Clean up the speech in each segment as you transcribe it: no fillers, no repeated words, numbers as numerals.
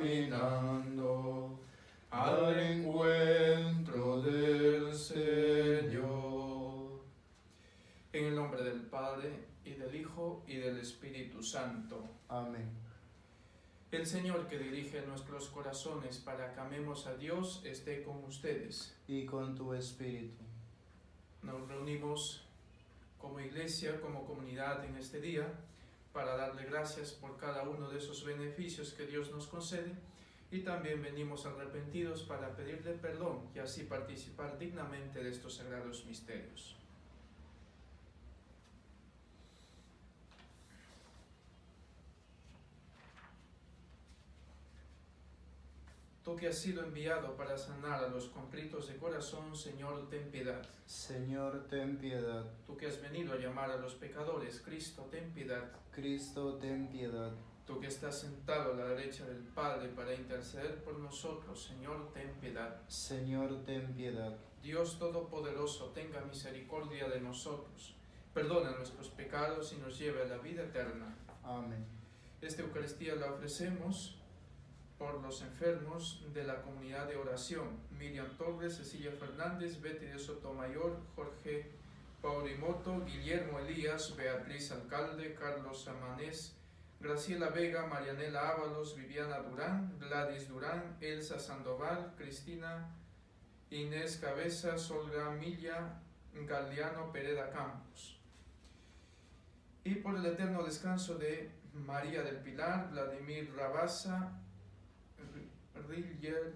caminando al encuentro del Señor. En el nombre del Padre, y del Hijo, y del Espíritu Santo. Amén. El Señor que dirige nuestros corazones para que amemos a Dios esté con ustedes. Y con tu espíritu. Nos reunimos como iglesia, como comunidad en este día, para darle gracias por cada uno de esos beneficios que Dios nos concede, y también venimos arrepentidos para pedirle perdón y así participar dignamente de estos sagrados misterios. Tú que has sido enviado para sanar a los contritos de corazón, Señor, ten piedad. Señor, ten piedad. Tú que has venido a llamar a los pecadores, Cristo, ten piedad. Cristo, ten piedad. Tú que estás sentado a la derecha del Padre para interceder por nosotros, Señor, ten piedad. Señor, ten piedad. Dios Todopoderoso, tenga misericordia de nosotros, perdona nuestros pecados y nos lleve a la vida eterna. Amén. Esta Eucaristía la ofrecemos por los enfermos de la comunidad de oración: Miriam Torres, Cecilia Fernández, Betty de Sotomayor, Jorge Paurimoto, Guillermo Elías, Beatriz Alcalde, Carlos Amanés, Graciela Vega, Marianela Ábalos, Viviana Durán, Gladys Durán, Elsa Sandoval, Cristina Inés Cabezas, Olga Milla, Galeano Pereda Campos. Y por el eterno descanso de María del Pilar, Vladimir Rabasa, Rigner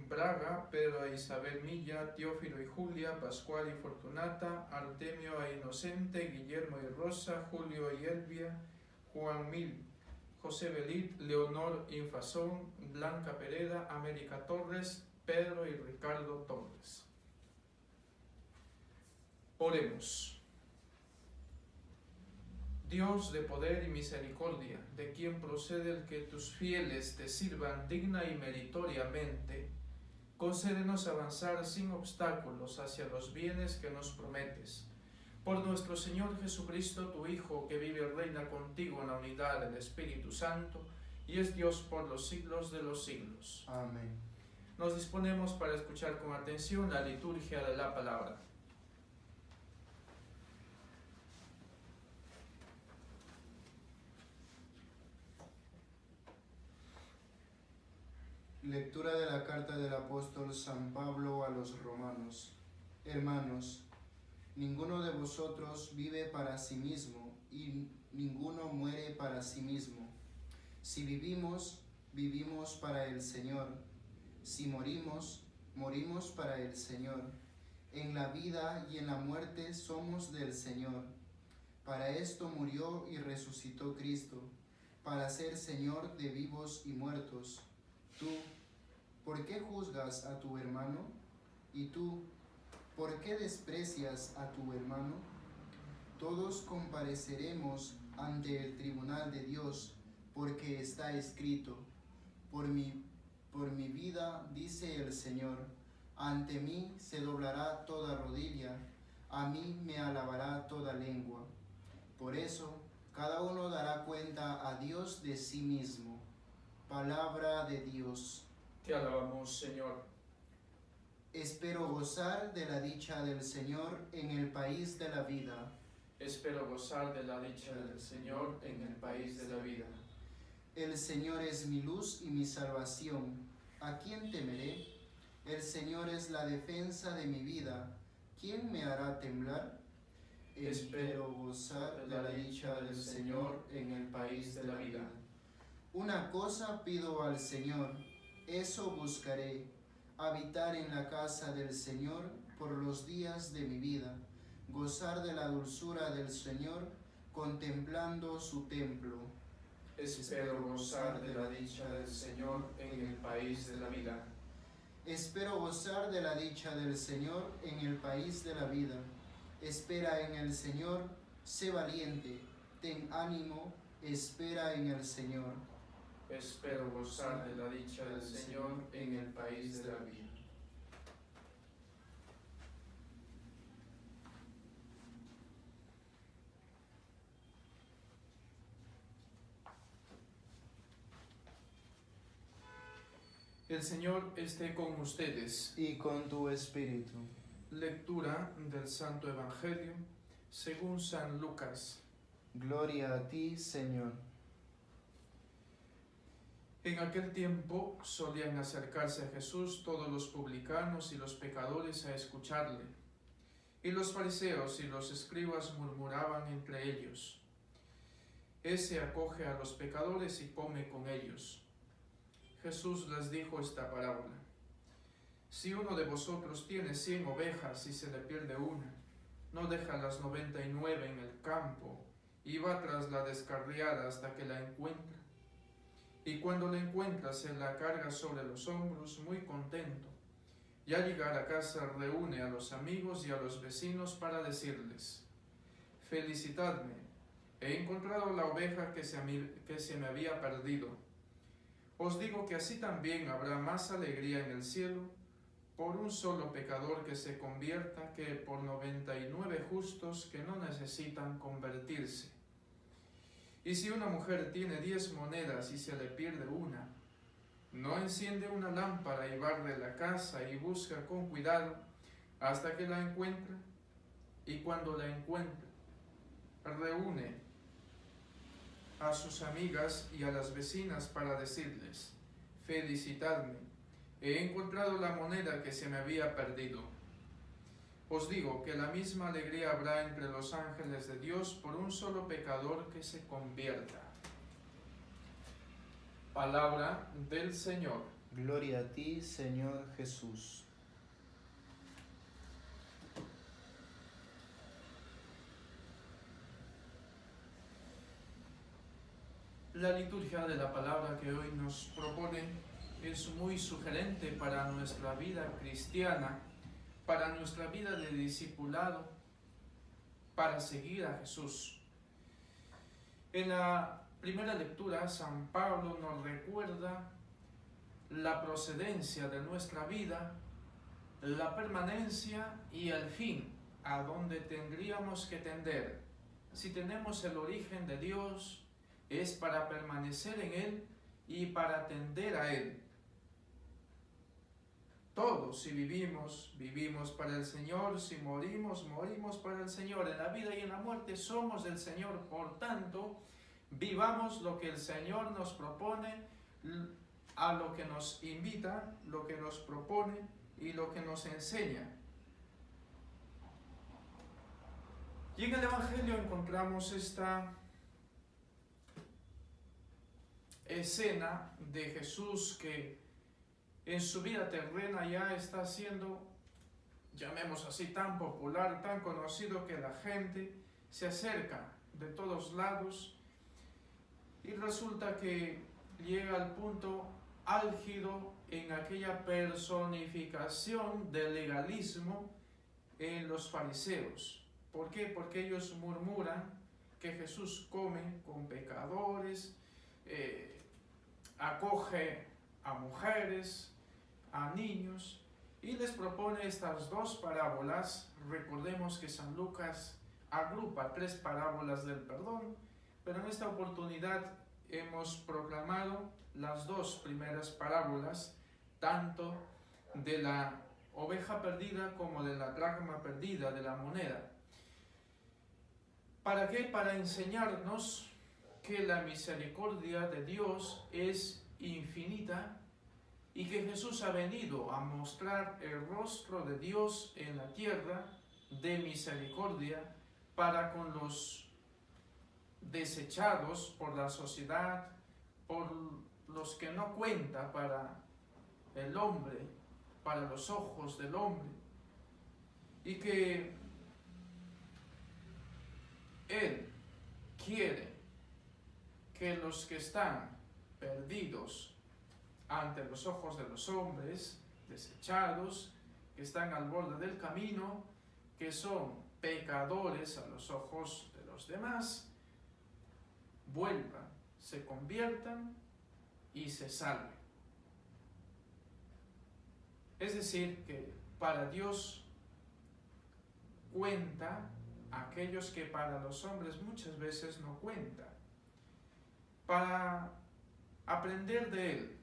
Braga, Pedro e Isabel Milla, Teófilo y Julia, Pascual y Fortunata, Artemio e Inocente, Guillermo y Rosa, Julio y Elvia, Juan Mil, José Belit, Leonor Infazón, Blanca Pereda, América Torres, Pedro y Ricardo Torres. Oremos. Dios de poder y misericordia, de quien procede el que tus fieles te sirvan digna y meritoriamente, concédenos avanzar sin obstáculos hacia los bienes que nos prometes. Por nuestro Señor Jesucristo, tu Hijo, que vive y reina contigo en la unidad del Espíritu Santo, y es Dios por los siglos de los siglos. Amén. Nos disponemos para escuchar con atención la liturgia de la palabra. Lectura de la carta del apóstol San Pablo a los romanos. Hermanos, ninguno de vosotros vive para sí mismo y ninguno muere para sí mismo. Si vivimos, vivimos para el Señor. Si morimos, morimos para el Señor. En la vida y en la muerte somos del Señor. Para esto murió y resucitó Cristo, para ser Señor de vivos y muertos. Tú, ¿por qué juzgas a tu hermano? Y tú, ¿por qué desprecias a tu hermano? Todos compareceremos ante el tribunal de Dios, porque está escrito: por mi vida, dice el Señor, ante mí se doblará toda rodilla, a mí me alabará toda lengua. Por eso, cada uno dará cuenta a Dios de sí mismo. Palabra de Dios. Te alabamos, Señor. Espero gozar de la dicha del Señor en el país de la vida. Espero gozar de la dicha del Señor en el país de la vida. El Señor es mi luz y mi salvación. ¿A quién temeré? El Señor es la defensa de mi vida. ¿Quién me hará temblar? Espero gozar de la dicha del Señor en el país de la vida. Una cosa pido al Señor, eso buscaré, habitar en la casa del Señor por los días de mi vida, gozar de la dulzura del Señor, contemplando su templo. Espero gozar de la dicha del Señor en el país de la vida. Espero gozar de la dicha del Señor en el país de la vida. Espera en el Señor, sé valiente, ten ánimo, espera en el Señor. Espero gozar de la dicha del Señor en el país de la vida. El Señor esté con ustedes. y con tu espíritu. Lectura del Santo Evangelio según San Lucas. Gloria a ti, Señor. En aquel tiempo solían acercarse a Jesús todos los publicanos y los pecadores a escucharle. Y los fariseos y los escribas murmuraban entre ellos: Ese acoge a los pecadores y come con ellos. Jesús les dijo esta parábola: Si uno de vosotros tiene 100 ovejas y se le pierde una, ¿no deja las 99 en el campo y va tras la descarriada hasta que la encuentra? Y cuando la encuentra se la carga sobre los hombros muy contento. Y al llegar a casa reúne a los amigos y a los vecinos para decirles: Felicitadme, he encontrado la oveja que se me había perdido. Os digo que así también habrá más alegría en el cielo por un solo pecador que se convierta que por 99 justos que no necesitan convertirse. Y si una mujer tiene 10 monedas y se le pierde una, ¿no enciende una lámpara y barre la casa y busca con cuidado hasta que la encuentra? Y cuando la encuentra, reúne a sus amigas y a las vecinas para decirles: Felicitadme, he encontrado la moneda que se me había perdido. Os digo que la misma alegría habrá entre los ángeles de Dios por un solo pecador que se convierta. Palabra del Señor. Gloria a ti, Señor Jesús. La liturgia de la palabra que hoy nos propone es muy sugerente para nuestra vida cristiana, para nuestra vida de discipulado, para seguir a Jesús. En la primera lectura, San Pablo nos recuerda la procedencia de nuestra vida, la permanencia y el fin, a donde tendríamos que tender. Si tenemos el origen de Dios, es para permanecer en Él y para tender a Él. Todos, si vivimos, vivimos para el Señor; si morimos, morimos para el Señor. En la vida y en la muerte somos del Señor. Por tanto, vivamos lo que el Señor nos propone, a lo que nos invita, lo que nos propone y lo que nos enseña. Y en el Evangelio encontramos esta escena de Jesús que en su vida terrena ya está siendo, llamemos así, tan popular, tan conocido, que la gente se acerca de todos lados, y resulta que llega al punto álgido en aquella personificación del legalismo en los fariseos. ¿Por qué? Porque ellos murmuran que Jesús come con pecadores, acoge a mujeres, a niños, y les propone estas dos parábolas. Recordemos que San Lucas agrupa 3 parábolas del perdón, pero en esta oportunidad hemos proclamado las 2 primeras parábolas, tanto de la oveja perdida como de la dracma perdida, de la moneda. ¿Para qué? Para enseñarnos que la misericordia de Dios es infinita y que Jesús ha venido a mostrar el rostro de Dios en la tierra de misericordia para con los desechados por la sociedad, por los que no cuenta para el hombre, para los ojos del hombre, y que Él quiere que los que están perdidos ante los ojos de los hombres, desechados, que están al borde del camino, que son pecadores a los ojos de los demás, vuelvan, se conviertan y se salven. Es decir, que para Dios cuenta aquellos que para los hombres muchas veces no cuentan. Para aprender de Él,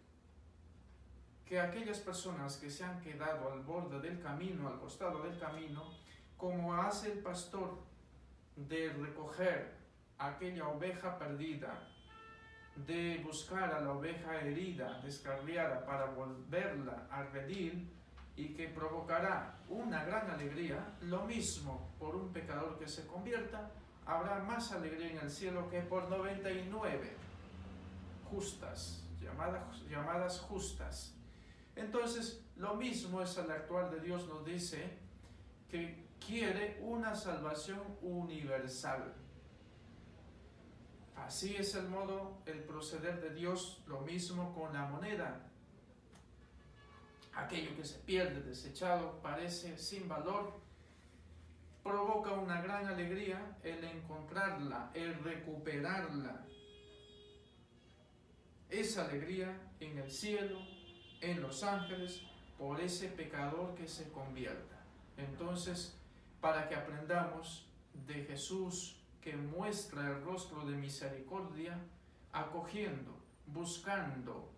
que aquellas personas que se han quedado al borde del camino, al costado del camino, como hace el pastor de recoger aquella oveja perdida, de buscar a la oveja herida, descarriada, para volverla a redil, y que provocará una gran alegría, lo mismo por un pecador que se convierta, habrá más alegría en el cielo que por 99 justas, llamadas justas. Entonces, lo mismo es al actual de Dios, nos dice que quiere una salvación universal. Así es el modo, el proceder de Dios, lo mismo con la moneda. Aquello que se pierde, desechado, parece sin valor, provoca una gran alegría el encontrarla, el recuperarla. Esa alegría en el cielo, en los ángeles, por ese pecador que se convierta. Entonces, para que aprendamos de Jesús, que muestra el rostro de misericordia, acogiendo, buscando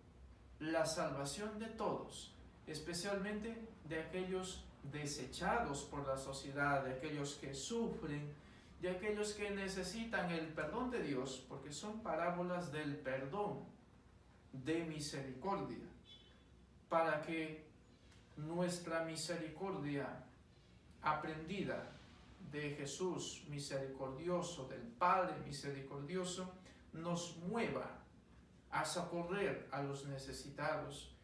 la salvación de todos, especialmente de aquellos desechados por la sociedad, de aquellos que sufren, de aquellos que necesitan el perdón de Dios, porque son parábolas del perdón, de misericordia, para que nuestra misericordia aprendida de Jesús misericordioso, del Padre misericordioso, nos mueva a socorrer a los necesitados,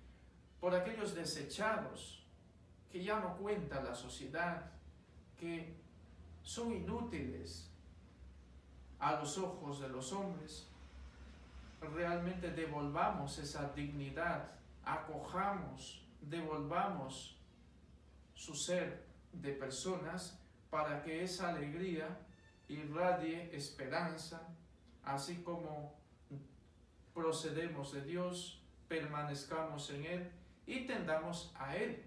por aquellos desechados que ya no cuenta la sociedad, que son inútiles a los ojos de los hombres. Realmente devolvamos esa dignidad, acojamos, devolvamos su ser de personas, para que esa alegría irradie esperanza, así como procedemos de Dios, permanezcamos en Él y tendamos a Él,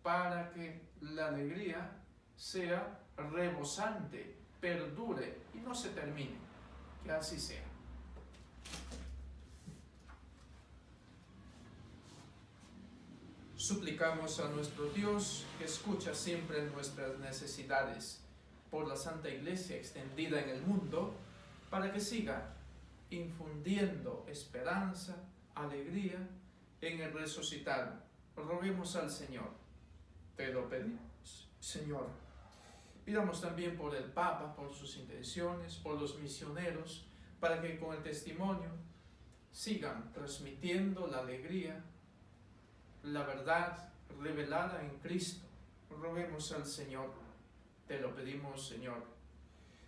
para que la alegría sea rebosante, perdure y no se termine. Que así sea. Suplicamos a nuestro Dios, que escucha siempre nuestras necesidades, por la Santa Iglesia extendida en el mundo, para que siga infundiendo esperanza, alegría en el resucitado. Roguemos al Señor, te lo pedimos, Señor. Pidamos también por el Papa, por sus intenciones, por los misioneros, para que con el testimonio sigan transmitiendo la alegría, la verdad revelada en Cristo. Roguemos al Señor, te lo pedimos, Señor.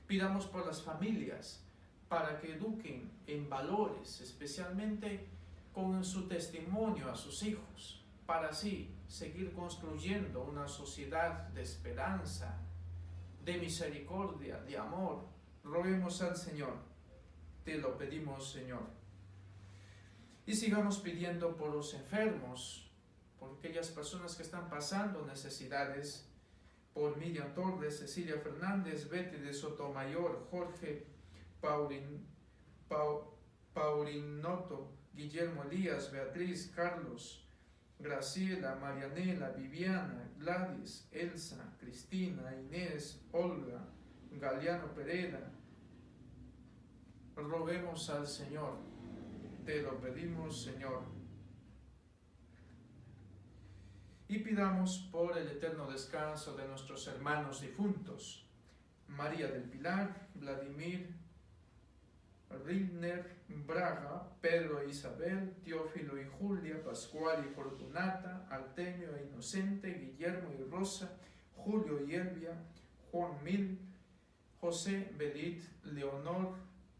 Pidamos por las familias, para que eduquen en valores, especialmente con su testimonio a sus hijos, para así seguir construyendo una sociedad de esperanza, de misericordia, de amor. Roguemos al Señor, te lo pedimos, Señor. Y sigamos pidiendo por los enfermos, por aquellas personas que están pasando necesidades, por Miriam Torres, Cecilia Fernández, Betty de Sotomayor, Jorge Paurinotto, Guillermo Elías, Beatriz, Carlos, Graciela, Marianela, Viviana, Gladys, Elsa, Cristina, Inés, Olga, Galeano Pereda. Roguemos al Señor, te lo pedimos, Señor. Y pidamos por el eterno descanso de nuestros hermanos difuntos, María del Pilar, Vladimir Rilner, Braga, Pedro e Isabel, Teófilo y Julia, Pascual y Fortunata, Artemio e Inocente, Guillermo y Rosa, Julio y Elvia, Juan Mil, José, Belit, Leonor,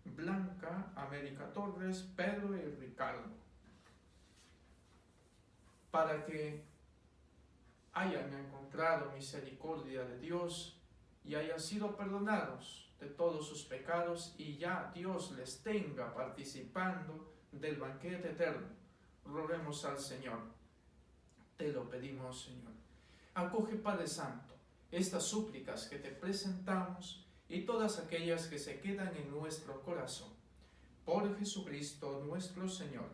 Blanca, América Torres, Pedro y Ricardo, para que hayan encontrado misericordia de Dios y hayan sido perdonados de todos sus pecados, y ya Dios les tenga participando del banquete eterno. Roguemos al Señor, te lo pedimos, Señor. Acoge, Padre Santo, estas súplicas que te presentamos y todas aquellas que se quedan en nuestro corazón. Por Jesucristo nuestro Señor.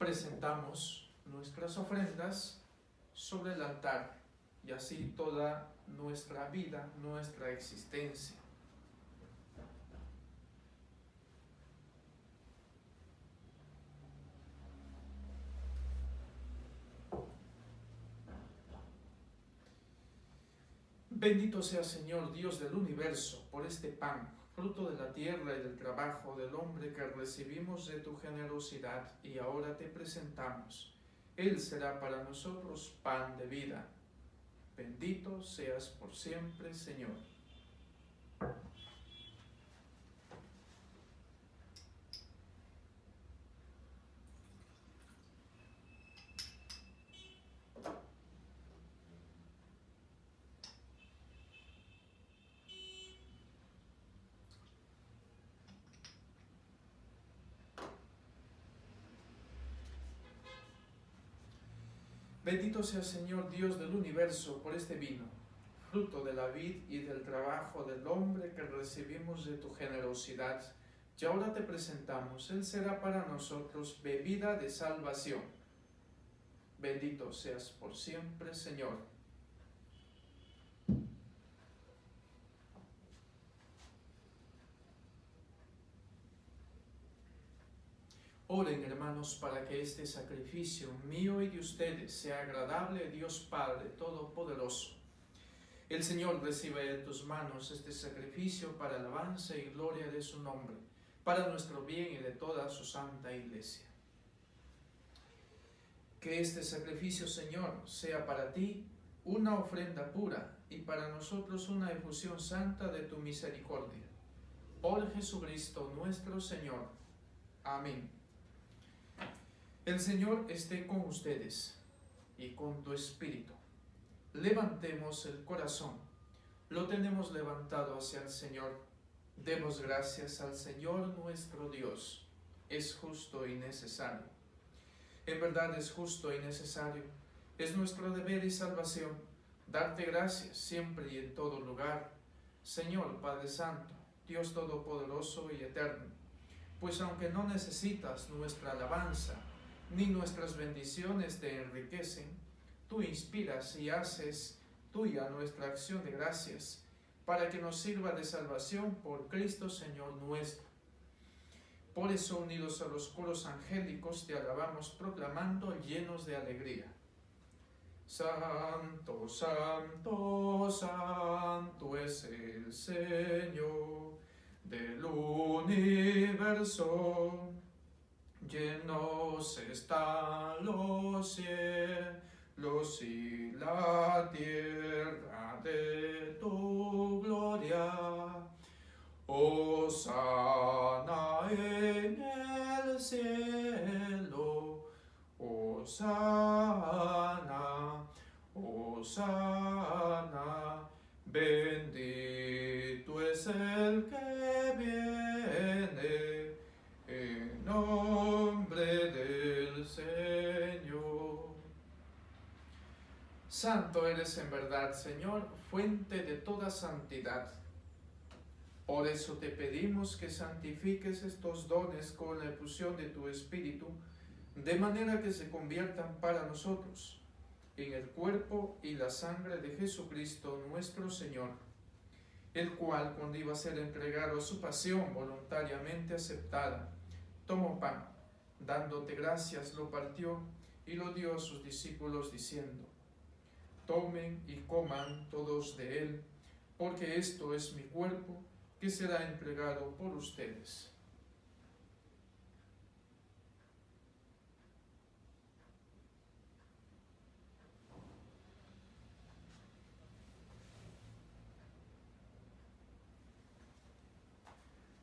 presentamos nuestras ofrendas sobre el altar y así toda nuestra vida, nuestra existencia. Bendito sea, Señor, Dios del universo, por este pan, fruto de la tierra y del trabajo del hombre que recibimos de tu generosidad y ahora te presentamos. Él será para nosotros pan de vida. Bendito seas por siempre, Señor. Bendito sea, Señor, Dios del universo, por este vino, fruto de la vid y del trabajo del hombre que recibimos de tu generosidad. Y ahora te presentamos, Él será para nosotros bebida de salvación. Bendito seas por siempre, Señor. Oren, hermanos, para que este sacrificio mío y de ustedes sea agradable a Dios Padre Todopoderoso. El Señor reciba de tus manos este sacrificio para alabanza y gloria de su nombre, para nuestro bien y de toda su santa Iglesia. Que este sacrificio, Señor, sea para ti una ofrenda pura y para nosotros una efusión santa de tu misericordia. Por Jesucristo nuestro Señor. Amén. El Señor esté con ustedes y con tu espíritu. Levantemos el corazón. Lo tenemos levantado hacia el Señor. Demos gracias al Señor nuestro Dios. Es justo y necesario. En verdad es justo y necesario. Es nuestro deber y salvación darte gracias siempre y en todo lugar, Señor Padre Santo, Dios Todopoderoso y Eterno. Pues aunque no necesitas nuestra alabanza, ni nuestras bendiciones te enriquecen, tú inspiras y haces tuya nuestra acción de gracias, para que nos sirva de salvación por Cristo Señor nuestro. Por eso, unidos a los coros angélicos, te alabamos proclamando llenos de alegría. Santo, santo, santo es el Señor del universo. Llenos están los cielos y la tierra de tu gloria. Hosana en el cielo, Hosana, Hosana, bendito es el que viene en nombre del Señor. Santo eres en verdad, Señor, fuente de toda santidad. Por eso te pedimos que santifiques estos dones con la efusión de tu Espíritu, de manera que se conviertan para nosotros en el cuerpo y la sangre de Jesucristo nuestro Señor, el cual, cuando iba a ser entregado a su pasión voluntariamente aceptada, tomó pan, dándote gracias, lo partió y lo dio a sus discípulos diciendo: tomen y coman todos de él, porque esto es mi cuerpo, que será entregado por ustedes.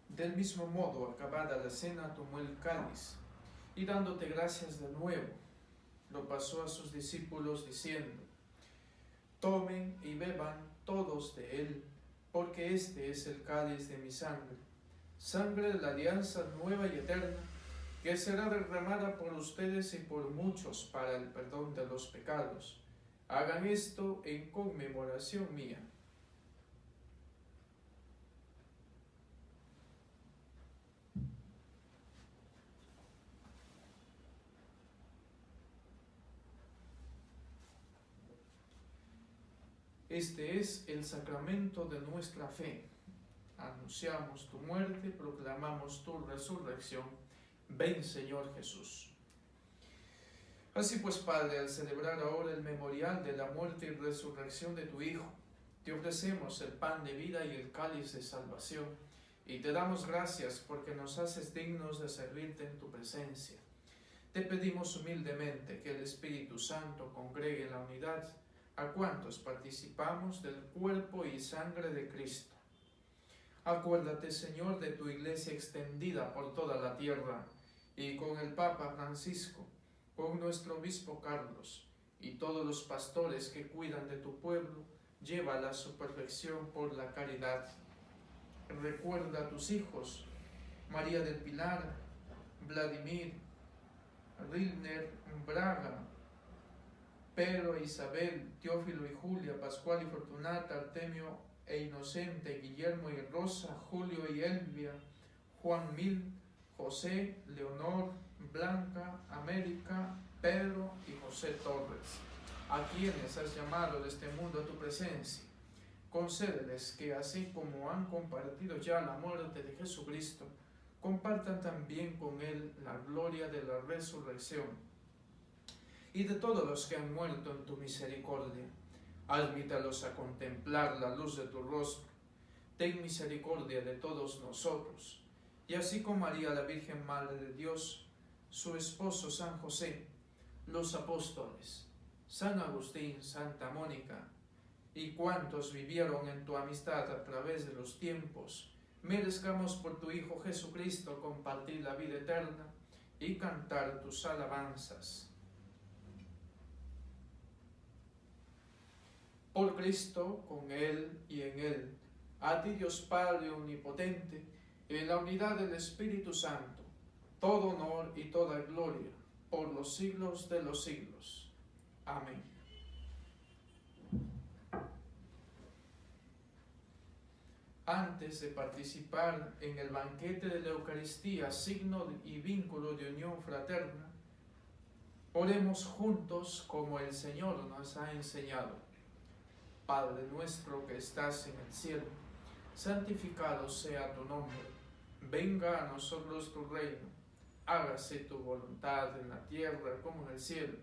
Del mismo modo, acabada la cena, tomó el cáliz y dándote gracias de nuevo, lo pasó a sus discípulos diciendo: tomen y beban todos de él, porque este es el cáliz de mi sangre, sangre de la alianza nueva y eterna, que será derramada por ustedes y por muchos para el perdón de los pecados. Hagan esto en conmemoración mía. Este es el sacramento de nuestra fe. Anunciamos tu muerte, proclamamos tu resurrección. Ven, Señor Jesús. Así pues, Padre, al celebrar ahora el memorial de la muerte y resurrección de tu Hijo, te ofrecemos el pan de vida y el cáliz de salvación, y te damos gracias porque nos haces dignos de servirte en tu presencia. Te pedimos humildemente que el Espíritu Santo congregue en la unidad a cuantos participamos del cuerpo y sangre de Cristo. Acuérdate, Señor, de tu Iglesia extendida por toda la tierra, y con el Papa Francisco, con nuestro obispo Carlos, y todos los pastores que cuidan de tu pueblo, llévala a su perfección por la caridad. Recuerda a tus hijos, María del Pilar, Vladimir, Rilner, Braga, Pedro, Isabel, Teófilo y Julia, Pascual y Fortunata, Artemio e Inocente, Guillermo y Rosa, Julio y Elvia, Juan Mil, José, Leonor, Blanca, América, Pedro y José Torres, a quienes has llamado de este mundo a tu presencia. Concédeles que, así como han compartido ya la muerte de Jesucristo, compartan también con Él la gloria de la resurrección. Y de todos los que han muerto en tu misericordia, admítalos a contemplar la luz de tu rostro. Ten misericordia de todos nosotros. Y así como María, la Virgen Madre de Dios, su esposo San José, los apóstoles, San Agustín, Santa Mónica, y cuantos vivieron en tu amistad a través de los tiempos, merezcamos por tu Hijo Jesucristo compartir la vida eterna y cantar tus alabanzas. Por Cristo, con Él y en Él, a ti Dios Padre Omnipotente, en la unidad del Espíritu Santo, todo honor y toda gloria, por los siglos de los siglos. Amén. Antes de participar en el banquete de la Eucaristía, signo y vínculo de unión fraterna, oremos juntos como el Señor nos ha enseñado. Padre nuestro que estás en el cielo, santificado sea tu nombre. Venga a nosotros tu reino. Hágase tu voluntad en la tierra como en el cielo.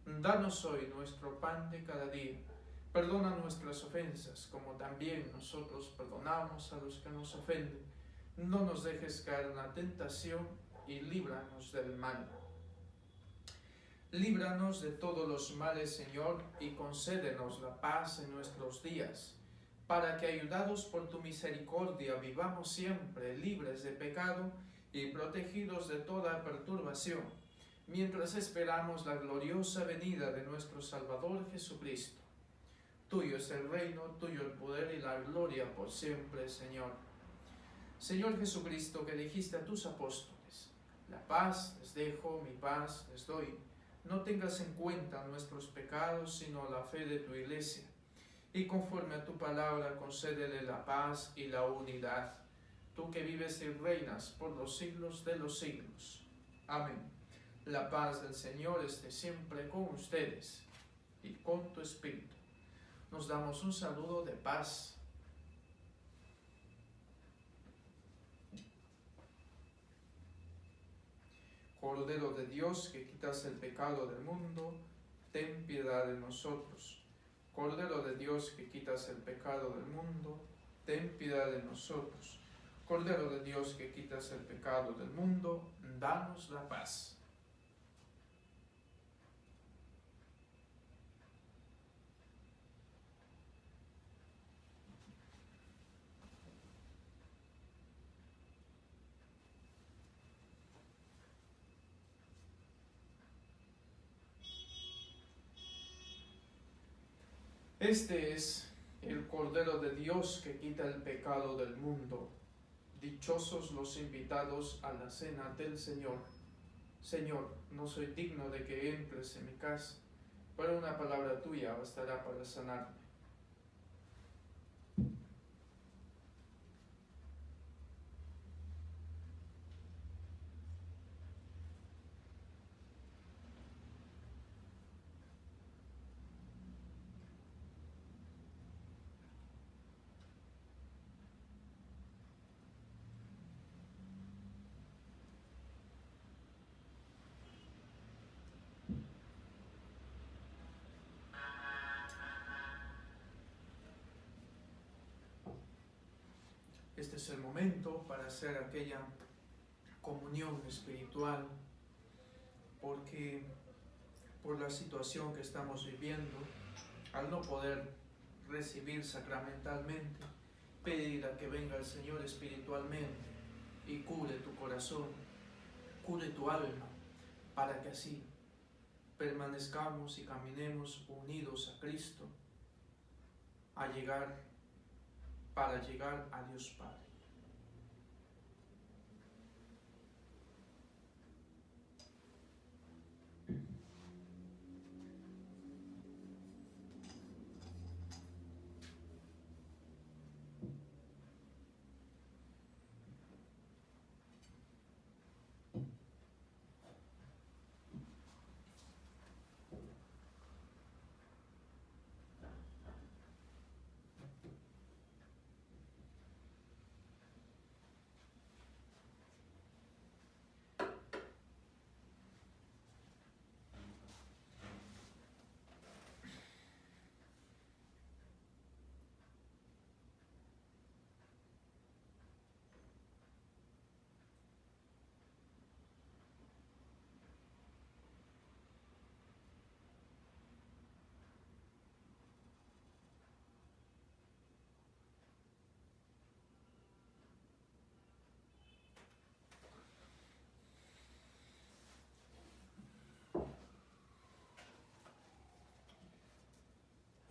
Danos hoy nuestro pan de cada día. Perdona nuestras ofensas, como también nosotros perdonamos a los que nos ofenden. No nos dejes caer en la tentación y líbranos del mal. Líbranos de todos los males, Señor, y concédenos la paz en nuestros días, para que, ayudados por tu misericordia, vivamos siempre libres de pecado y protegidos de toda perturbación, mientras esperamos la gloriosa venida de nuestro Salvador Jesucristo. Tuyo es el reino, tuyo el poder y la gloria por siempre, Señor. Señor Jesucristo, que dijiste a tus apóstoles: la paz les dejo, mi paz les doy. No tengas en cuenta nuestros pecados, sino la fe de tu Iglesia. Y conforme a tu palabra, concédele la paz y la unidad. Tú que vives y reinas por los siglos de los siglos. Amén. La paz del Señor esté siempre con ustedes y con tu espíritu. Nos damos un saludo de paz. Cordero de Dios, que quitas el pecado del mundo, ten piedad de nosotros. Cordero de Dios, que quitas el pecado del mundo, ten piedad de nosotros. Cordero de Dios, que quitas el pecado del mundo, danos la paz. Este es el Cordero de Dios que quita el pecado del mundo. Dichosos los invitados a la cena del Señor. Señor, no soy digno de que entres en mi casa, pero una palabra tuya bastará para sanarme. este es el momento para hacer aquella comunión espiritual, porque por la situación que estamos viviendo, al no poder recibir sacramentalmente, pedir a que venga el Señor espiritualmente y cure tu corazón, cure tu alma, para que así permanezcamos y caminemos unidos a Cristo para llegar a Dios Padre.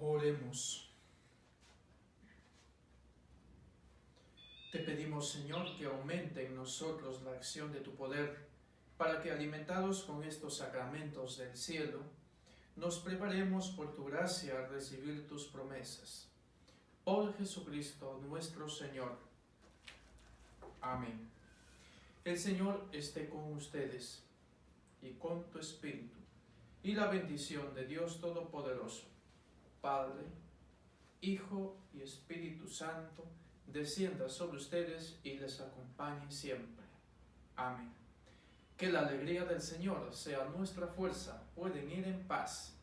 Oremos. Te pedimos, Señor, que aumente en nosotros la acción de tu poder, para que, alimentados con estos sacramentos del cielo, nos preparemos por tu gracia a recibir tus promesas. Por Jesucristo nuestro Señor. Amén. El Señor esté con ustedes y con tu espíritu, y la bendición de Dios Todopoderoso, Padre, Hijo y Espíritu Santo, descienda sobre ustedes y les acompañe siempre. Amén. Que la alegría del Señor sea nuestra fuerza. Pueden ir en paz.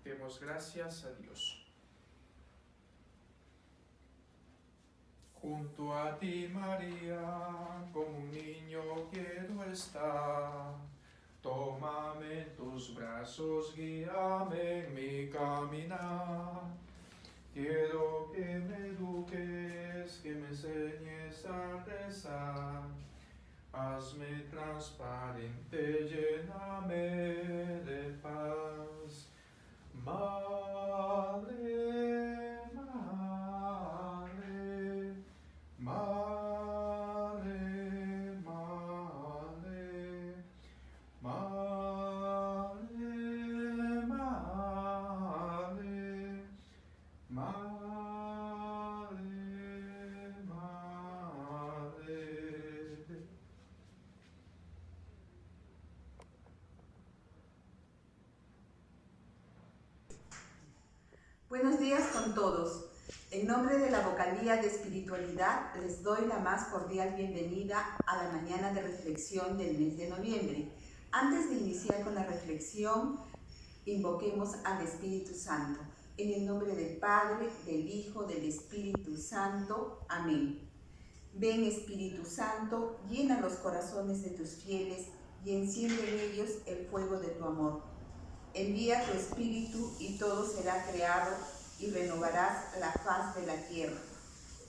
Demos gracias a Dios. Junto a ti, María, como un niño quiero estar. Tómame en tus brazos, guíame en mi caminar. Quiero que me eduques, que me enseñes a rezar. Hazme transparente, lléname de paz. Madre, madre, madre, madre, madre, madre, madre, madre. Buenos días con todos. En nombre de la Vocalía de Espiritualidad les doy la más cordial bienvenida a la mañana de reflexión del mes de noviembre. Antes de iniciar con la reflexión, invoquemos al Espíritu Santo. En el nombre del Padre, del Hijo, del Espíritu Santo. Amén. Ven, Espíritu Santo, llena los corazones de tus fieles y enciende en ellos el fuego de tu amor. Envía tu Espíritu y todo será creado y renovarás la faz de la tierra.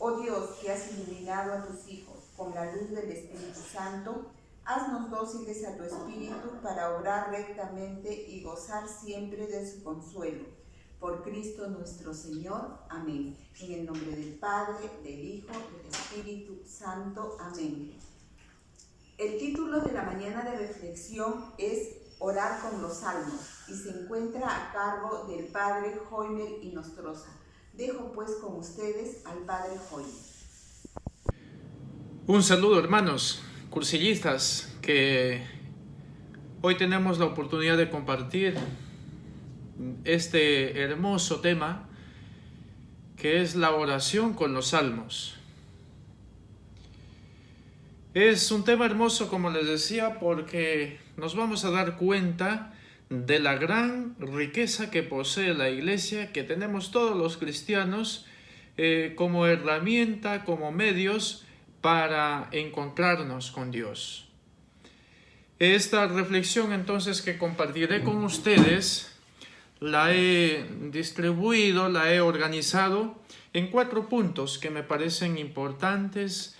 Oh Dios, que has iluminado a tus hijos con la luz del Espíritu Santo, haznos dóciles a tu Espíritu para obrar rectamente y gozar siempre de su consuelo. Por Cristo nuestro Señor. Amén. En el nombre del Padre, del Hijo, del Espíritu Santo. Amén. El título de la mañana de reflexión es Orar con los Salmos y se encuentra a cargo del Padre Joymer y Nostroza. Dejo pues con ustedes al Padre Joymer. Un saludo, hermanos cursillistas, que hoy tenemos la oportunidad de compartir este hermoso tema que es la oración con los salmos. Es un tema hermoso, como les decía, porque nos vamos a dar cuenta de la gran riqueza que posee la Iglesia, que tenemos todos los cristianos como herramienta, como medios para encontrarnos con Dios. Esta reflexión entonces que compartiré con ustedes la he distribuido, la he organizado en 4 puntos que me parecen importantes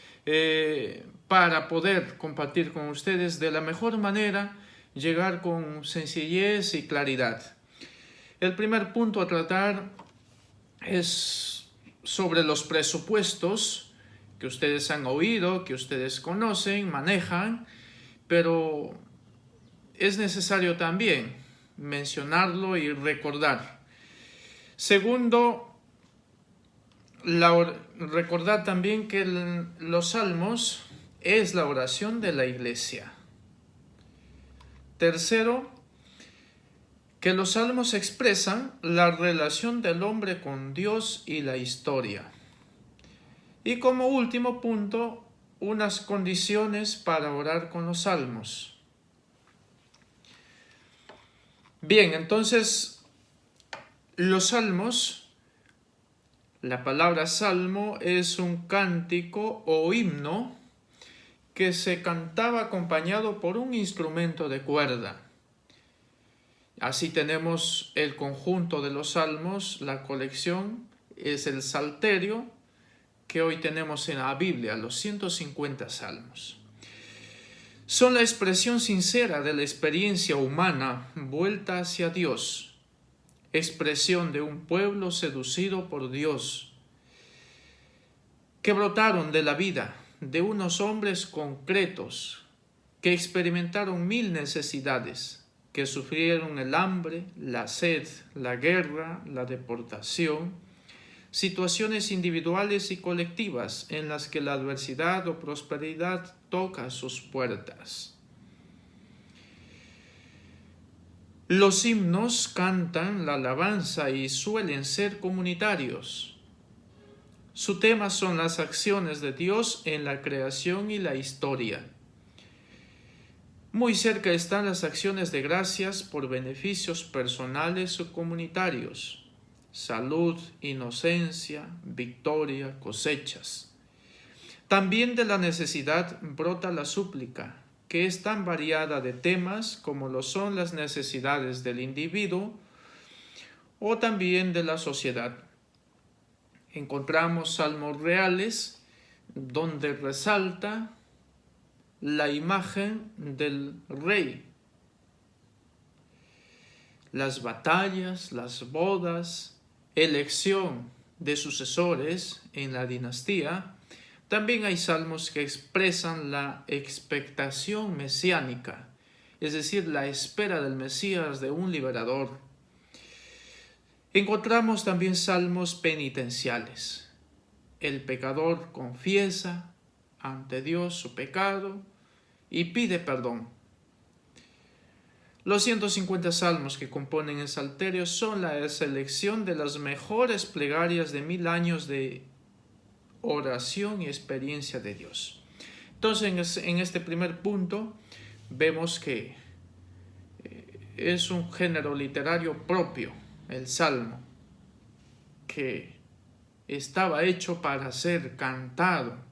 para poder compartir con ustedes de la mejor manera, llegar con sencillez y claridad. El primer punto a tratar es sobre los presupuestos que ustedes han oído, que ustedes conocen, manejan, pero es necesario también mencionarlo y recordar. Segundo, recordar también que los salmos es la oración de la iglesia. Tercero, que los salmos expresan la relación del hombre con Dios y la historia. Y como último punto, unas condiciones para orar con los salmos. Bien, entonces, los salmos, la palabra salmo es un cántico o himno que se cantaba acompañado por un instrumento de cuerda. Así tenemos el conjunto de los salmos, la colección es el Salterio, que hoy tenemos en la Biblia, los 150 salmos. Son la expresión sincera de la experiencia humana vuelta hacia Dios, expresión de un pueblo seducido por Dios, que brotaron de la vida de unos hombres concretos que experimentaron 1000 necesidades, que sufrieron el hambre, la sed, la guerra, la deportación, situaciones individuales y colectivas en las que la adversidad o prosperidad toca sus puertas. Los himnos cantan la alabanza y suelen ser comunitarios. Su tema son las acciones de Dios en la creación y la historia. Muy cerca están las acciones de gracias por beneficios personales o comunitarios. Salud, inocencia, victoria, cosechas. También de la necesidad brota la súplica, que es tan variada de temas como lo son las necesidades del individuo o también de la sociedad. Encontramos salmos reales donde resalta la imagen del rey, las batallas, las bodas, elección de sucesores en la dinastía. También hay salmos que expresan la expectación mesiánica, es decir, la espera del Mesías, de un liberador. Encontramos también salmos penitenciales. El pecador confiesa ante Dios su pecado y pide perdón. Los 150 salmos que componen el Salterio son la selección de las mejores plegarias de 1000 años de oración y experiencia de Dios. Entonces, en este primer punto, vemos que es un género literario propio, el salmo, que estaba hecho para ser cantado,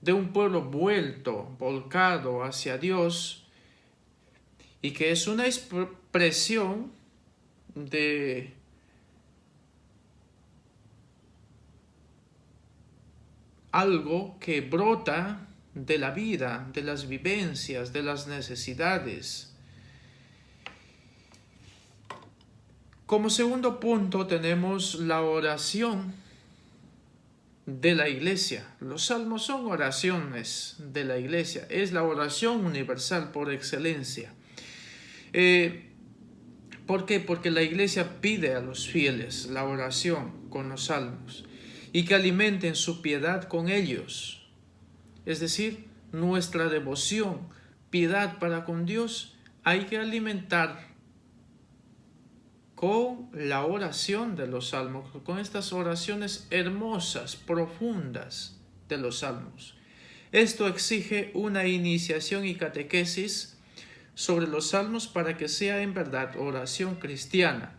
de un pueblo volcado hacia Dios, y que es una expresión de algo que brota de la vida, de las vivencias, de las necesidades. Como segundo punto tenemos la oración de la iglesia. Los salmos son oraciones de la iglesia. Es la oración universal por excelencia. ¿Por qué? Porque la iglesia pide a los fieles la oración con los salmos y que alimenten su piedad con ellos. Es decir, nuestra devoción, piedad para con Dios, hay que alimentar con la oración de los salmos, con estas oraciones hermosas, profundas de los salmos. Esto exige una iniciación y catequesis sobre los salmos para que sea en verdad oración cristiana.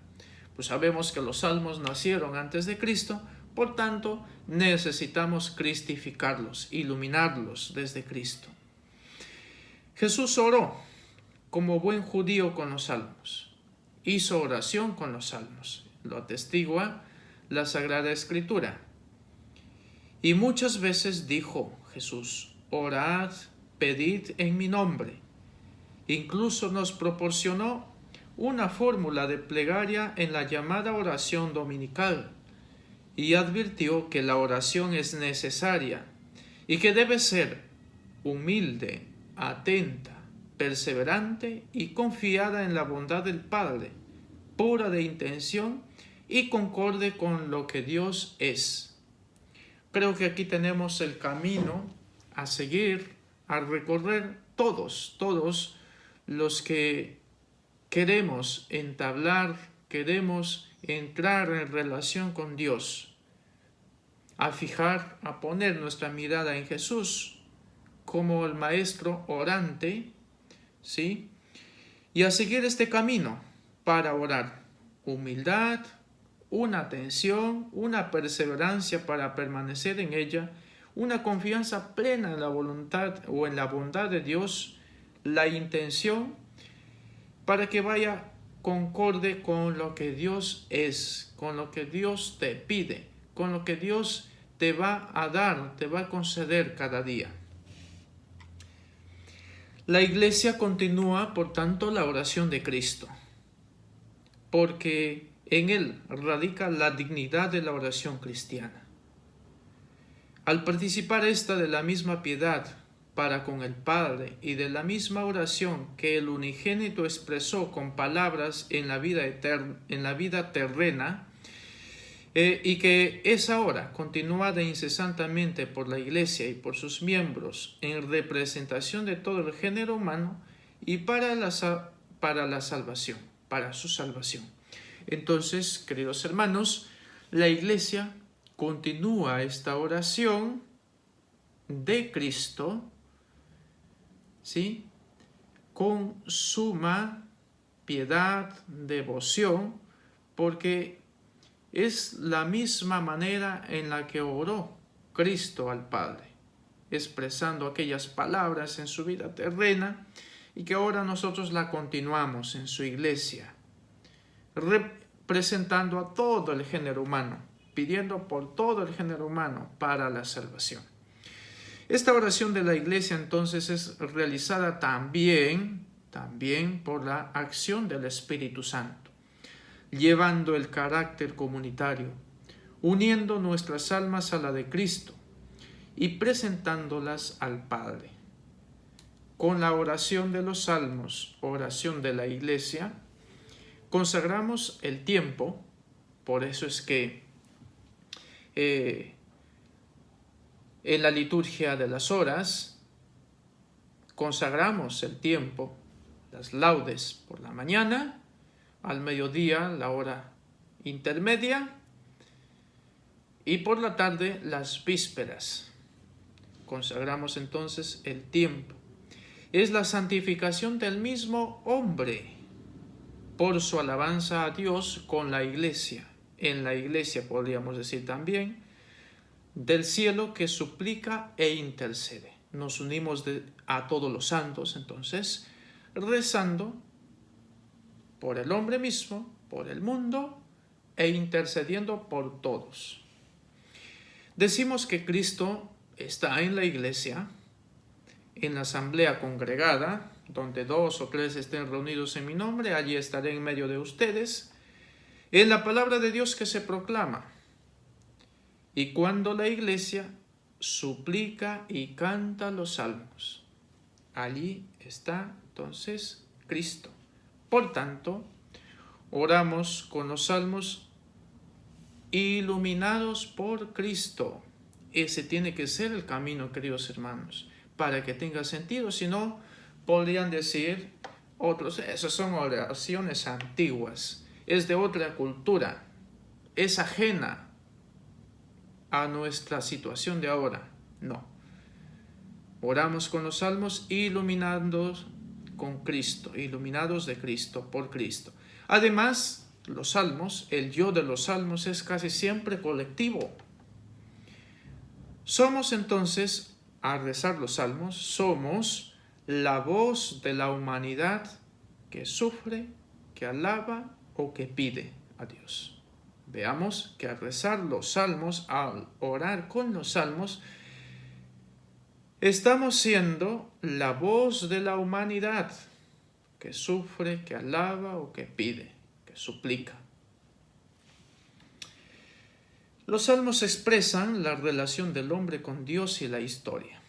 Pues sabemos que los salmos nacieron antes de Cristo, Por tanto, necesitamos cristificarlos, iluminarlos desde Cristo. Jesús oró como buen judío con los salmos. Hizo oración con los salmos. Lo atestigua la Sagrada Escritura. Y muchas veces dijo Jesús: orad, pedid en mi nombre. Incluso nos proporcionó una fórmula de plegaria en la llamada oración dominical y advirtió que la oración es necesaria y que debe ser humilde, atenta, perseverante y confiada en la bondad del Padre, pura de intención y concorde con lo que Dios es. Creo que aquí tenemos el camino a seguir, a recorrer todos los que queremos entablar, queremos entrar en relación con Dios, a poner nuestra mirada en Jesús como el Maestro orante, ¿sí? Y a seguir este camino para orar. Humildad, una atención, una perseverancia para permanecer en ella, una confianza plena en la voluntad o en la bondad de Dios, la intención para que vaya concorde con lo que Dios es, con lo que Dios te pide, con lo que Dios te va a dar, te va a conceder cada día. La Iglesia continúa, por tanto, la oración de Cristo, porque en él radica la dignidad de la oración cristiana. Al participar esta de la misma piedad para con el Padre y de la misma oración que el unigénito expresó con palabras en la vida terrena, y que es ahora continuada incesantemente por la Iglesia y por sus miembros en representación de todo el género humano y para su salvación. Entonces, queridos hermanos, la Iglesia continúa esta oración de Cristo, ¿sí?, con suma piedad, devoción, porque es la misma manera en la que oró Cristo al Padre, expresando aquellas palabras en su vida terrena y que ahora nosotros la continuamos en su Iglesia, representando a todo el género humano, pidiendo por todo el género humano para la salvación. Esta oración de la Iglesia entonces es realizada también por la acción del Espíritu Santo, llevando el carácter comunitario, uniendo nuestras almas a la de Cristo y presentándolas al Padre. Con la oración de los salmos, oración de la Iglesia, consagramos el tiempo. Por eso es que en la liturgia de las horas consagramos el tiempo, las laudes por la mañana, al mediodía la hora intermedia y por la tarde las vísperas. Consagramos entonces el tiempo. Es la santificación del mismo hombre por su alabanza a Dios con la Iglesia. En la Iglesia podríamos decir también del cielo que suplica e intercede. Nos unimos a todos los santos entonces rezando por el hombre mismo, por el mundo e intercediendo por todos. Decimos que Cristo está en la Iglesia, en la asamblea congregada, donde 2 o 3 estén reunidos en mi nombre, allí estaré en medio de ustedes, en la palabra de Dios que se proclama. Y cuando la Iglesia suplica y canta los salmos, allí está entonces Cristo. Por tanto, oramos con los salmos iluminados por Cristo. Ese tiene que ser el camino, queridos hermanos, para que tenga sentido. Si no, podrían decir otros, esas son oraciones antiguas, es de otra cultura, es ajena a nuestra situación de ahora. No. Oramos con los salmos iluminados con Cristo, iluminados de Cristo, por Cristo. Además, los salmos, el yo de los salmos es casi siempre colectivo. Somos entonces, al rezar los salmos, somos la voz de la humanidad que sufre, que alaba o que pide a Dios. Veamos que al rezar los salmos, al orar con los salmos, estamos siendo la voz de la humanidad que sufre, que alaba o que pide, que suplica. Los salmos expresan la relación del hombre con Dios y la historia.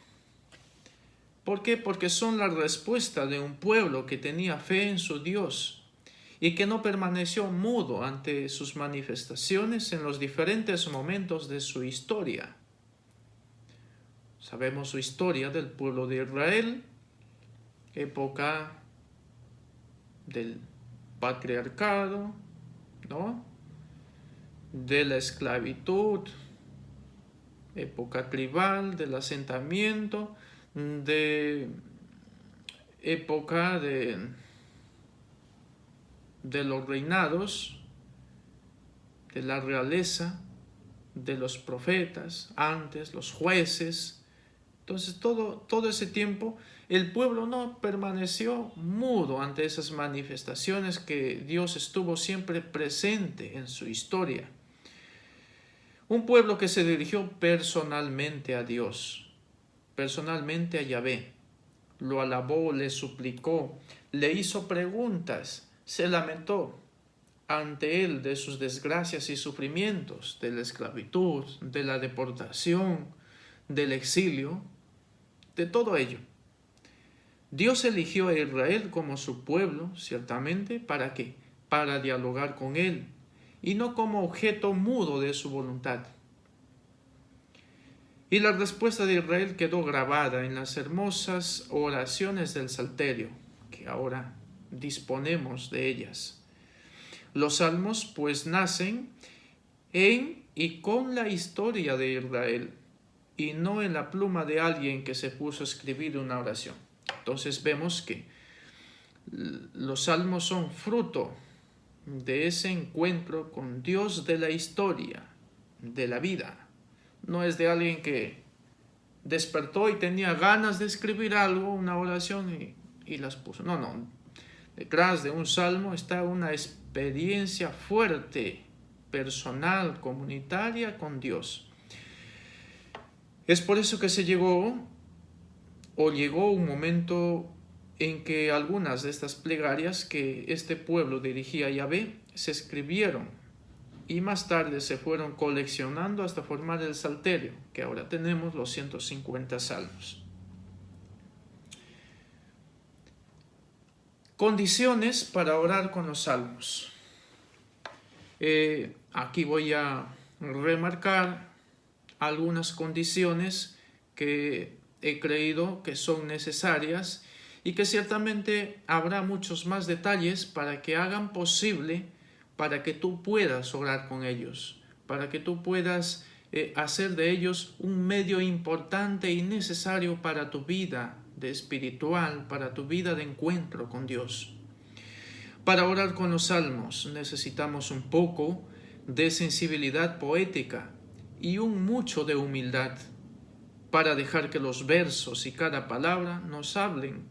¿Por qué? Porque son la respuesta de un pueblo que tenía fe en su Dios y que no permaneció mudo ante sus manifestaciones en los diferentes momentos de su historia. Sabemos su historia del pueblo de Israel, época del patriarcado, ¿no? De la esclavitud, época tribal, del asentamiento, de época de los reinados, de la realeza, de los profetas, antes los jueces. Entonces todo ese tiempo el pueblo no permaneció mudo ante esas manifestaciones que Dios estuvo siempre presente en su historia. Un pueblo que se dirigió personalmente a Dios, personalmente a Yahvé, lo alabó, le suplicó, le hizo preguntas, se lamentó ante él de sus desgracias y sufrimientos, de la esclavitud, de la deportación, del exilio, de todo ello. Dios eligió a Israel como su pueblo, ciertamente, ¿para qué? Para dialogar con él, y no como objeto mudo de su voluntad. Y la respuesta de Israel quedó grabada en las hermosas oraciones del Salterio, que ahora disponemos de ellas. Los salmos pues nacen en y con la historia de Israel, y no en la pluma de alguien que se puso a escribir una oración. Entonces vemos que los salmos son fruto de ese encuentro con Dios de la historia, de la vida. No es de alguien que despertó y tenía ganas de escribir algo, una oración y las puso. No. Detrás de un salmo está una experiencia fuerte, personal, comunitaria con Dios. Es por eso que llegó un momento en que algunas de estas plegarias que este pueblo dirigía a Yahvé se escribieron y más tarde se fueron coleccionando hasta formar el Salterio, que ahora tenemos los 150 salmos. Condiciones para orar con los salmos. Aquí voy a remarcar algunas condiciones que he creído que son necesarias y que ciertamente habrá muchos más detalles para que hagan posible para que tú puedas orar con ellos, para que tú puedas hacer de ellos un medio importante y necesario para tu vida de espiritual, para tu vida de encuentro con Dios. Para orar con los salmos necesitamos un poco de sensibilidad poética y un mucho de humildad para dejar que los versos y cada palabra nos hablen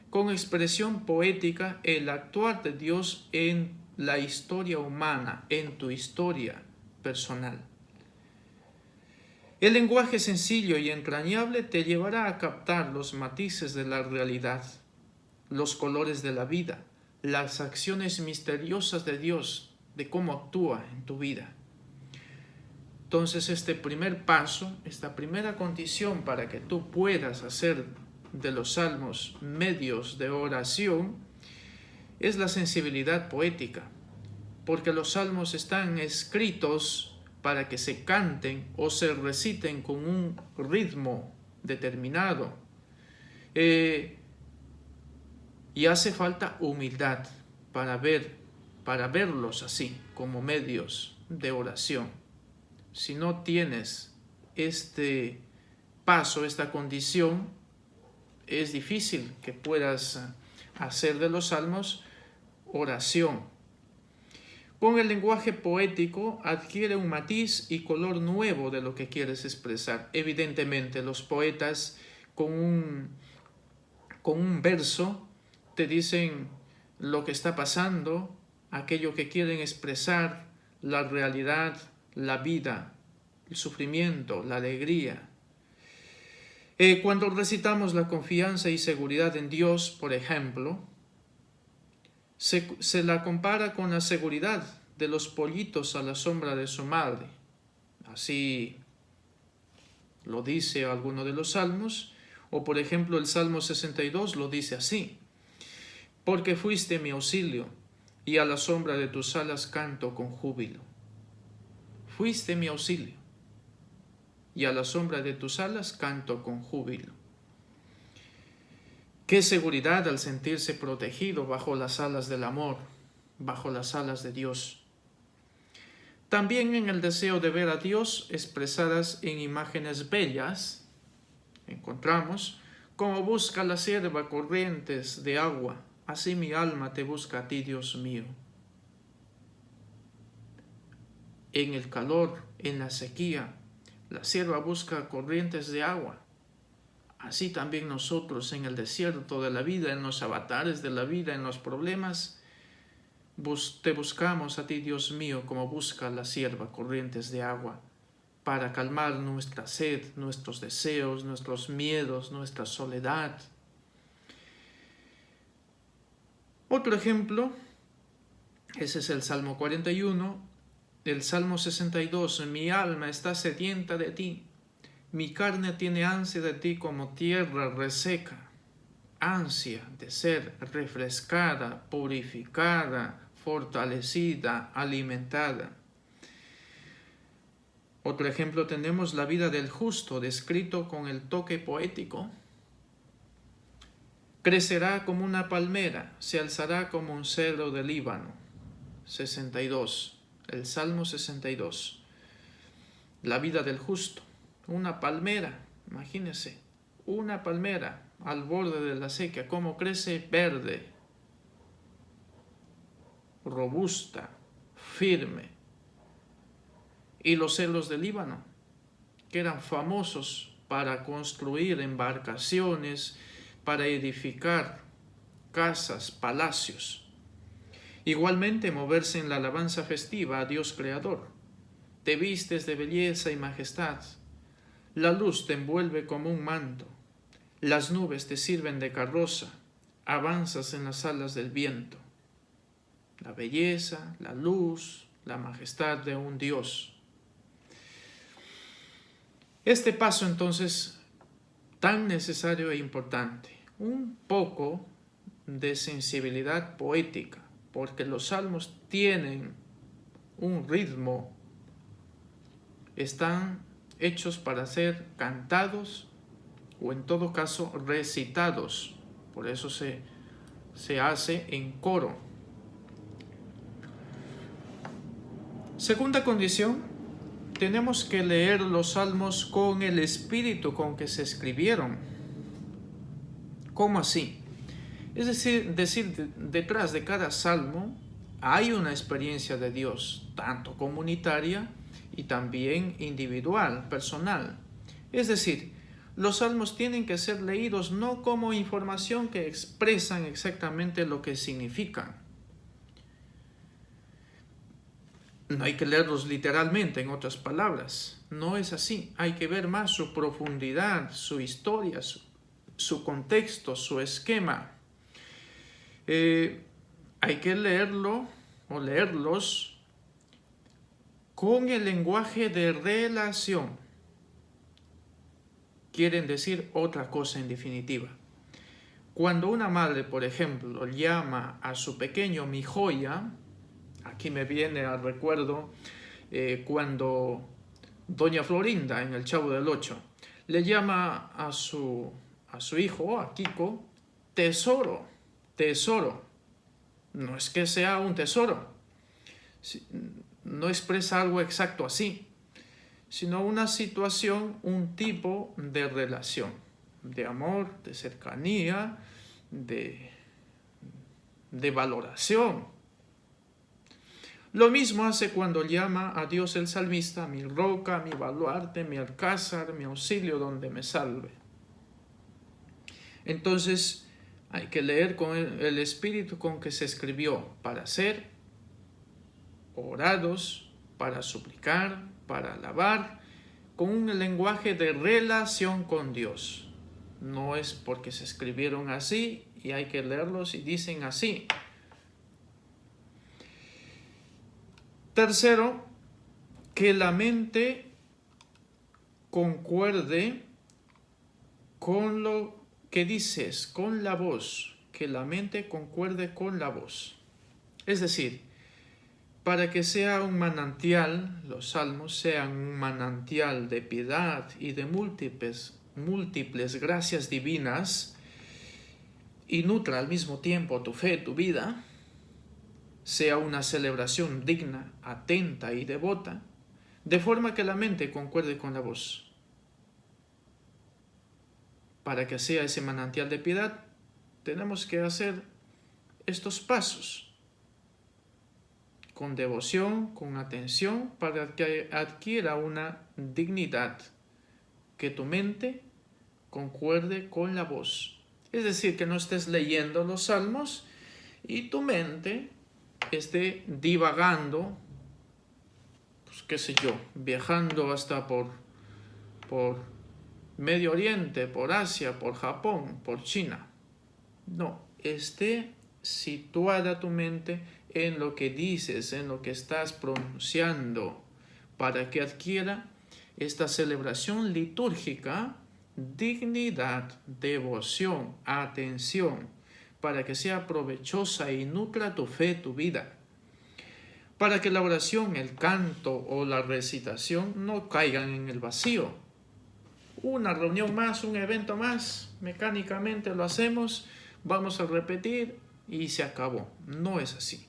con expresión poética el actuar de Dios en la historia humana, en tu historia personal. El lenguaje sencillo y entrañable te llevará a captar los matices de la realidad, los colores de la vida, las acciones misteriosas de Dios, de cómo actúa en tu vida. Entonces este primer paso, esta primera condición para que tú puedas hacer de los salmos medios de oración, es la sensibilidad poética, porque los salmos están escritos para que se canten o se reciten con un ritmo determinado. Y hace falta humildad para verlos así, como medios de oración. Si no tienes este paso, esta condición, es difícil que puedas hacer de los salmos oración. Con el lenguaje poético adquiere un matiz y color nuevo de lo que quieres expresar. Evidentemente, los poetas con un verso te dicen lo que está pasando, aquello que quieren expresar, la realidad, la vida, el sufrimiento, la alegría. Cuando recitamos la confianza y seguridad en Dios, por ejemplo, se la compara con la seguridad de los pollitos a la sombra de su madre. Así lo dice alguno de los salmos, o por ejemplo el Salmo 62 lo dice así: porque fuiste mi auxilio, y a la sombra de tus alas canto con júbilo. Fuiste mi auxilio, y a la sombra de tus alas canto con júbilo. Qué seguridad al sentirse protegido bajo las alas del amor, bajo las alas de Dios. También en el deseo de ver a Dios expresadas en imágenes bellas, encontramos: como busca la sierva corrientes de agua, así mi alma te busca a ti, Dios mío. En el calor, en la sequía, la sierva busca corrientes de agua. Así también nosotros en el desierto de la vida, en los avatares de la vida, en los problemas, te buscamos a ti, Dios mío, como busca la sierva corrientes de agua, para calmar nuestra sed, nuestros deseos, nuestros miedos, nuestra soledad. Otro ejemplo, ese es el Salmo 41, el Salmo 62, mi alma está sedienta de ti. Mi carne tiene ansia de ti como tierra reseca, ansia de ser refrescada, purificada, fortalecida, alimentada. Otro ejemplo tenemos la vida del justo, descrito con el toque poético. Crecerá como una palmera, se alzará como un cedro del Líbano. 62, el Salmo 62. La vida del justo. Una palmera, imagínense, una palmera al borde de la sequía, cómo crece verde, robusta, firme. Y los cedros del Líbano, que eran famosos para construir embarcaciones, para edificar casas, palacios. Igualmente moverse en la alabanza festiva a Dios Creador. Te vistes de belleza y majestad. La luz te envuelve como un manto, las nubes te sirven de carroza, avanzas en las alas del viento. La belleza, la luz, la majestad de un Dios. Este paso entonces, tan necesario e importante, un poco de sensibilidad poética, porque los salmos tienen un ritmo, están hechos para ser cantados o en todo caso recitados. Por eso se hace en coro. Segunda condición, tenemos que leer los salmos con el espíritu con que se escribieron. ¿Cómo así? Es decir, detrás de cada salmo hay una experiencia de Dios, tanto comunitaria y también individual, personal. Es decir, los salmos tienen que ser leídos no como información que expresan exactamente lo que significan. No hay que leerlos literalmente, en otras palabras. No es así. Hay que ver más su profundidad, su historia, su contexto, su esquema. Hay que leerlo o leerlos con el lenguaje de relación. Quieren decir otra cosa en definitiva. Cuando una madre, por ejemplo, llama a su pequeño mi joya, aquí me viene al recuerdo cuando doña Florinda en El Chavo del Ocho le llama a su hijo, a Kiko, tesoro, tesoro. No es que sea un tesoro, no expresa algo exacto así, sino una situación, un tipo de relación, de amor, de cercanía, de valoración. Lo mismo hace cuando llama a Dios el salmista, mi roca, mi baluarte, mi alcázar, mi auxilio donde me salve. Entonces hay que leer con el espíritu con que se escribió para ser orados, para suplicar, para alabar, con un lenguaje de relación con Dios. No es porque se escribieron así y hay que leerlos y dicen así. Tercero, que la mente concuerde con lo que dices, con la voz, que la mente concuerde con la voz. Es decir, para que sea un manantial, los salmos sean un manantial de piedad y de múltiples gracias divinas, y nutra al mismo tiempo tu fe, tu vida, sea una celebración digna, atenta y devota, de forma que la mente concuerde con la voz. Para que sea ese manantial de piedad, tenemos que hacer estos pasos con devoción, con atención, para que adquiera una dignidad, que tu mente concuerde con la voz. Es decir, que no estés leyendo los salmos y tu mente esté divagando, pues qué sé yo, viajando hasta por Medio Oriente, por Asia, por Japón, por China. No, esté situada tu mente en lo que dices, en lo que estás pronunciando, para que adquiera esta celebración litúrgica dignidad, devoción, atención, para que sea provechosa y nutra tu fe, tu vida. Para que la oración, el canto o la recitación no caigan en el vacío. Una reunión más, un evento más, mecánicamente lo hacemos, vamos a repetir y se acabó. No es así.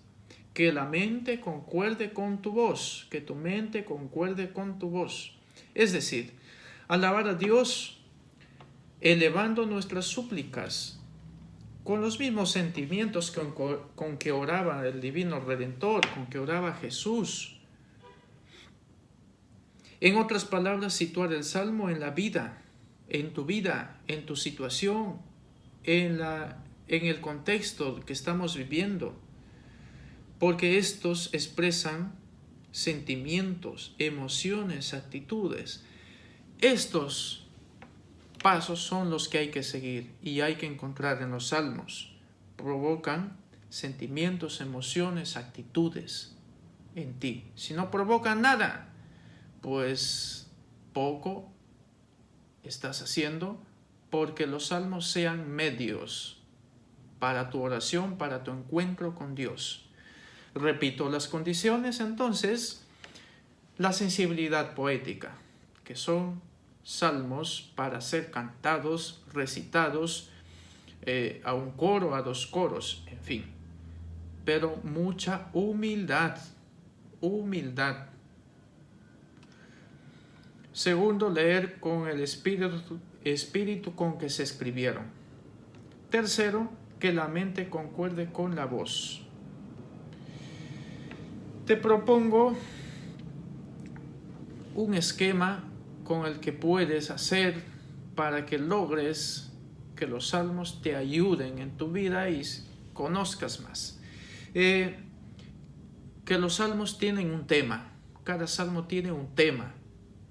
Que la mente concuerde con tu voz, que tu mente concuerde con tu voz. Es decir, alabar a Dios elevando nuestras súplicas con los mismos sentimientos con que oraba el Divino Redentor, con que oraba Jesús. En otras palabras, situar el Salmo en la vida, en tu situación, en el contexto que estamos viviendo, porque estos expresan sentimientos, emociones, actitudes. Estos pasos son los que hay que seguir y hay que encontrar en los salmos. Provocan sentimientos, emociones, actitudes en ti. Si no provocan nada, pues poco estás haciendo, porque los salmos sean medios para tu oración, para tu encuentro con Dios. Repito las condiciones, entonces, la sensibilidad poética, que son salmos para ser cantados, recitados a un coro, a dos coros, en fin. Pero mucha humildad. Segundo, leer con el espíritu con que se escribieron. Tercero, que la mente concuerde con la voz. Te propongo un esquema con el que puedes hacer para que logres que los salmos te ayuden en tu vida y conozcas más. Que los salmos tienen un tema. Cada salmo tiene un tema.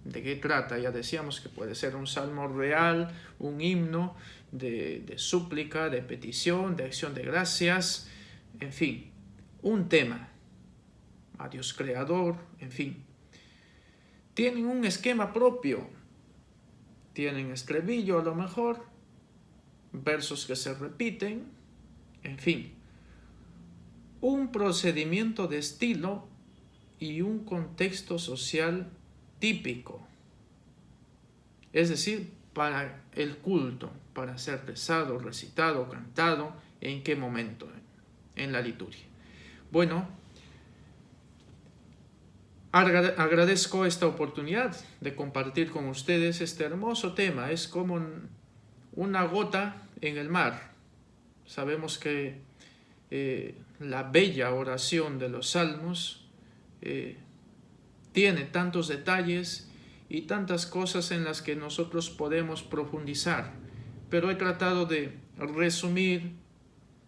¿De qué trata? Ya decíamos que puede ser un salmo real, un himno de súplica, de petición, de acción de gracias, en fin, un tema. A Dios creador, en fin. Tienen un esquema propio. Tienen estribillo a lo mejor, versos que se repiten, en fin. Un procedimiento de estilo y un contexto social típico, es decir, para el culto, para ser rezado, recitado, cantado, ¿en qué momento? En la liturgia. Bueno, agradezco esta oportunidad de compartir con ustedes este hermoso tema. Es como una gota en el mar. Sabemos que la bella oración de los salmos tiene tantos detalles y tantas cosas en las que nosotros podemos profundizar, pero he tratado de resumir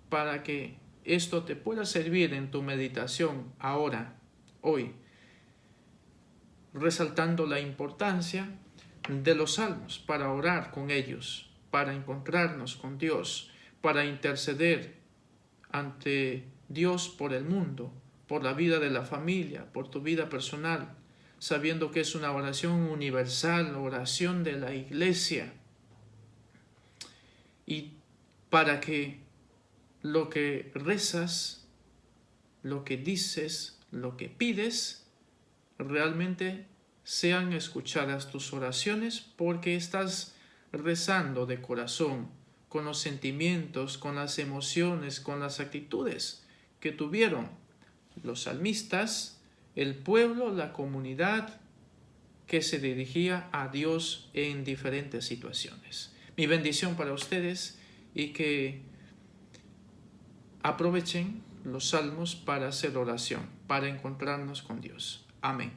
para que esto te pueda servir en tu meditación ahora, hoy, resaltando la importancia de los salmos para orar con ellos, para encontrarnos con Dios, para interceder ante Dios por el mundo, por la vida de la familia, por tu vida personal, sabiendo que es una oración universal, oración de la iglesia, y para que lo que rezas, lo que dices, lo que pides, realmente sean escuchadas tus oraciones, porque estás rezando de corazón, con los sentimientos, con las emociones, con las actitudes que tuvieron los salmistas, el pueblo, la comunidad que se dirigía a Dios en diferentes situaciones. Mi bendición para ustedes, y que aprovechen los salmos para hacer oración, para encontrarnos con Dios. Amén.